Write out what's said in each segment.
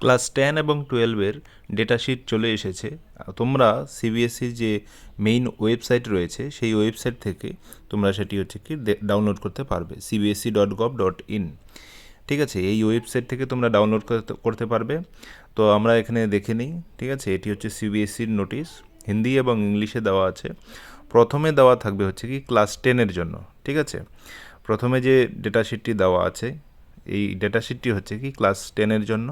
Class 10 এবং 12-এর datasheet চলে এসেছে। তোমরা সিবিএসসির যে মেইন ওয়েবসাইট রয়েছে সেই ওয়েবসাইট থেকে তোমরা সেটি হচ্ছে কি ডাউনলোড করতে পারবে, cbsc.gov.in। ঠিক আছে, এই ওয়েবসাইট থেকে তোমরা ডাউনলোড করতে পারবে। তো আমরা এখানে দেখে নিই। ঠিক আছে, এটি হচ্ছে সিবিএসসির নোটিশ, হিন্দি এবং ইংলিশে দেওয়া আছে। প্রথমে দেওয়া থাকবে হচ্ছে কি ক্লাস 10-এর জন্য। ঠিক আছে, প্রথমে যে ডেটাশিটটি দেওয়া আছে এই ডেটাশিটটি হচ্ছে কি ক্লাস 10-এর জন্য।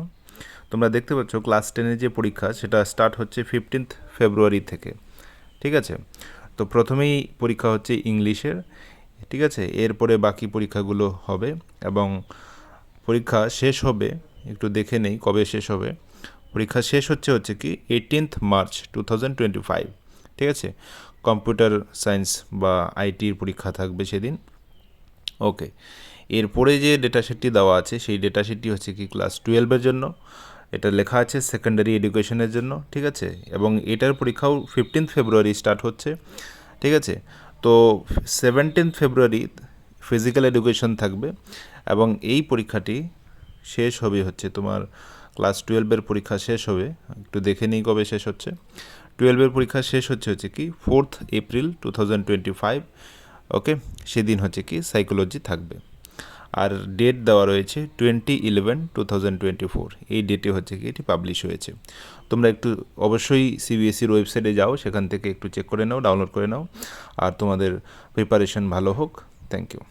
তোমরা দেখতে পাচ্ছ ক্লাস 10-এর যে পরীক্ষা সেটা স্টার্ট হচ্ছে 15 ফেব্রুয়ারি থেকে। ঠিক আছে, তো প্রথমেই পরীক্ষা হচ্ছে ইংলিশের। ঠিক আছে, এরপরে বাকি পরীক্ষাগুলো হবে এবং পরীক্ষা শেষ হবে, একটু দেখে নেই কবে শেষ হবে। পরীক্ষা শেষ হচ্ছে কি 18 মার্চ 2025। ঠিক আছে, কম্পিউটার সায়েন্স বা আইটির পরীক্ষা থাকবে সেদিন। ওকে, এরপরে যে ডেটাশিটটি দেওয়া আছে সেই ডেটাশিটটি হচ্ছে কি ক্লাস 12-এর জন্য। এটা লেখা আছে সেকেন্ডারি এডুকেশনের জন্য। ঠিক আছে, এবং এটার পরীক্ষাও 15 ফেব্রুয়ারি স্টার্ট হচ্ছে। ঠিক আছে, তো 17 ফেব্রুয়ারি ফিজিক্যাল এডুকেশন থাকবে এবং এই পরীক্ষাটি শেষ হবে হচ্ছে তোমার ক্লাস 12-এর পরীক্ষা শেষ হবে, একটু দেখে নিই কবে শেষ হচ্ছে। 12-এর পরীক্ষা শেষ হচ্ছে কি 4 এপ্রিল 2025। ওকে, সেদিন হচ্ছে কি সাইকোলজি থাকবে। আর ডেট দেওয়া রয়েছে 20/11/2024, এই ডেটে হচ্ছে কি এটি পাবলিশ হয়েছে। তোমরা একটু অবশ্যই সিবিএসসির ওয়েবসাইটে যাও, সেখান থেকে একটু চেক করে নাও, ডাউনলোড করে নাও। আর তোমাদের প্রিপারেশন ভালো হোক। Thank you.